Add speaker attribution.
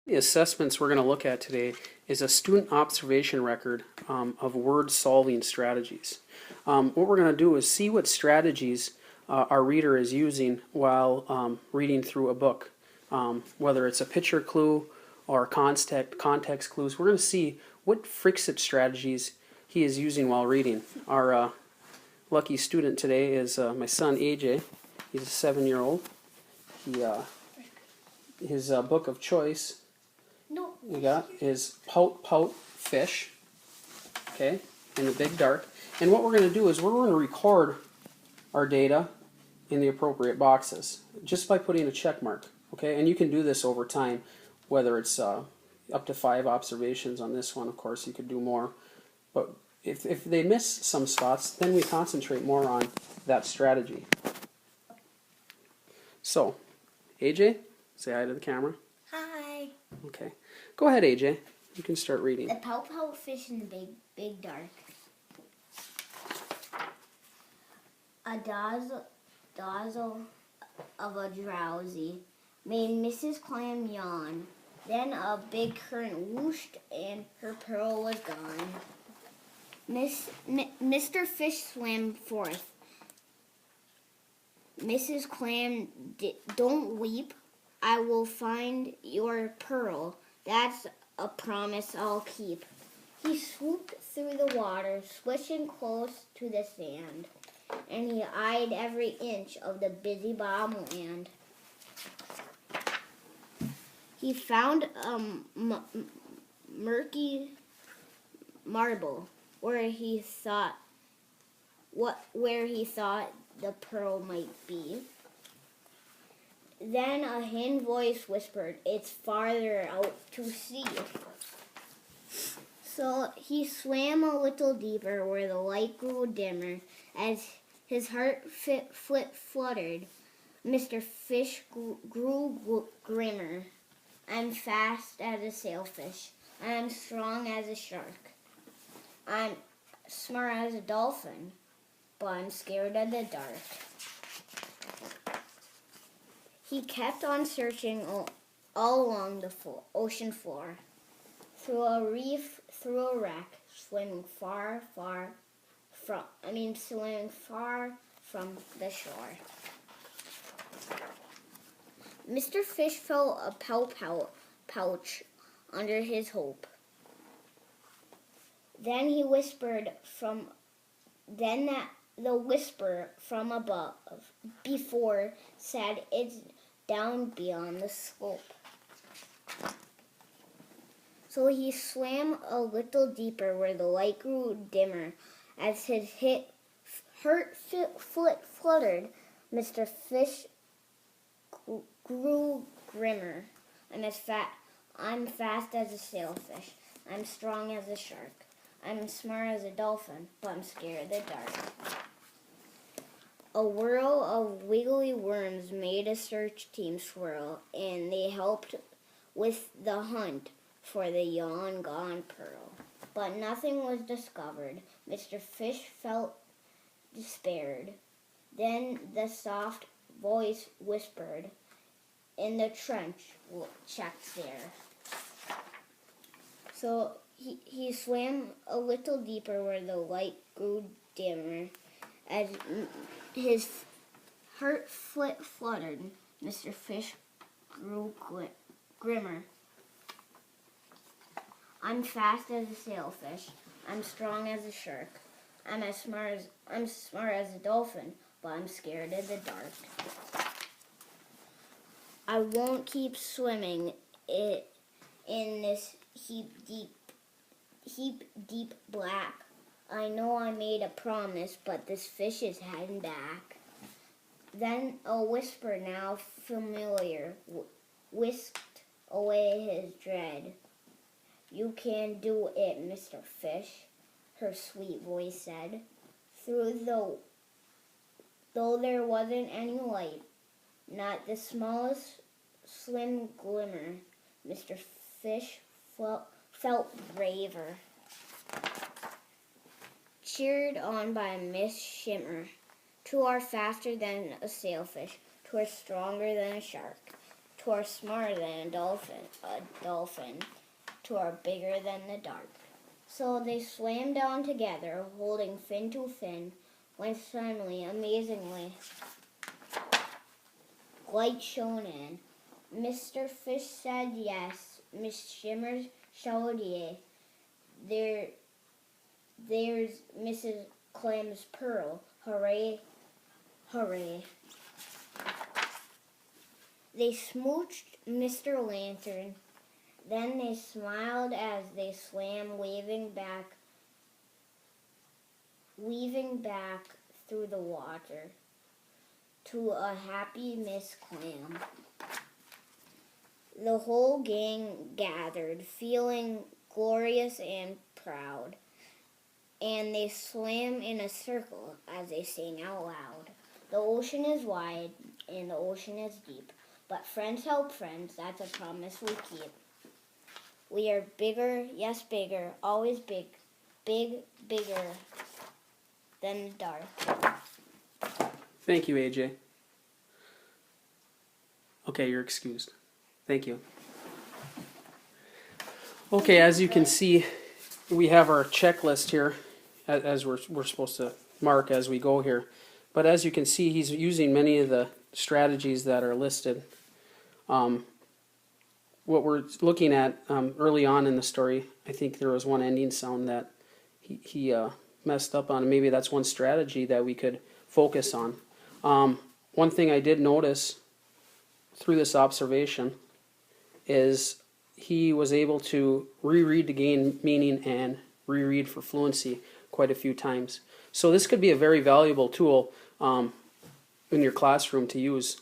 Speaker 1: The assessments we're going to look at today is a student observation record of word solving strategies. What we're going to do is see what strategies our reader is using while reading through a book, whether it's a picture clue or context clues. We're going to see what Fix-It strategies he is using while reading. Our lucky student today is my son AJ. He's a 7-year-old. His book of choice we got is Pout Pout Fish, okay, in the big dark. And what we're going to do is we're going to record our data in the appropriate boxes just by putting a check mark, okay? And you can do this over time, whether it's up to 5 observations on this one. Of course, you could do more. But if they miss some spots, then we concentrate more on that strategy. So, AJ, say hi to the camera.
Speaker 2: Hi.
Speaker 1: Okay. Go ahead, AJ. You can start reading.
Speaker 2: The Pout Pout Fish in the big dark. A dazzle of a drowsy made Mrs. Clam yawn. Then a big current whooshed and her pearl was gone. Mr. Fish swam forth. Mrs. Clam, don't weep. I will find your pearl. That's a promise I'll keep. He swooped through the water, swishing close to the sand, and he eyed every inch of the busy bottom land. He found a murky marble where he thought the pearl might be. Then a hidden voice whispered, "It's farther out to sea." So he swam a little deeper where the light grew dimmer. As his heart fluttered, Mr. Fish grew grimmer. I'm fast as a sailfish. I'm strong as a shark. I'm smart as a dolphin, but I'm scared of the dark. He kept on searching all along the ocean floor, through a reef, through a wreck, swimming far from the shore. Mr. Fish felt a pouch under his hope. Then the whisper from above before said, "It's down beyond the slope." So he swam a little deeper where the light grew dimmer. As his heart fluttered, Mr. Fish grew grimmer. I'm fast as a sailfish. I'm strong as a shark. I'm smart as a dolphin, but I'm scared of the dark. A whirl of wiggly worms made a search team swirl, and they helped with the hunt for the long-gone pearl. But nothing was discovered. Mr. Fish felt despaired. Then the soft voice whispered, "In the trench, we'll check there." So he swam a little deeper where the light grew dimmer. As his heart fluttered, Mr. Fish grew grimmer. I'm fast as a sailfish. I'm strong as a shark. I'm smart as a dolphin, but I'm scared of the dark. I won't keep swimming in this heap deep black. I know I made a promise, but this fish is heading back. Then a whisper, now familiar, whisked away his dread. "You can do it, Mr. Fish," her sweet voice said. Though there wasn't any light, not the smallest slim glimmer, Mr. Fish felt braver. Cheered on by Miss Shimmer, "'Two are faster than a sailfish, 'two are stronger than a shark, two are smarter than a dolphin, two are bigger than the dark. So they swam down together, holding fin to fin, when suddenly, amazingly, light shone in. Mr. Fish said yes. Miss Shimmer shouted yea. There's Mrs. Clam's pearl. Hooray, hooray. They smooched Mr. Lantern. Then they smiled as they swam, weaving back through the water to a happy Miss Clam. The whole gang gathered, feeling glorious and proud, and they swam in a circle as they sang out loud. The ocean is wide and the ocean is deep, but friends help friends, that's a promise we keep. We are bigger, yes bigger, always bigger than the dark.
Speaker 1: Thank you, AJ. Okay, you're excused. Thank you. Okay, as you can see, we have our checklist here, as we're supposed to mark as we go here. But as you can see, he's using many of the strategies that are listed. What we're looking at early on in the story, I think there was one ending sound that he messed up on. Maybe that's one strategy that we could focus on. One thing I did notice through this observation is he was able to reread to gain meaning and reread for fluency quite a few times. So this could be a very valuable tool in your classroom to use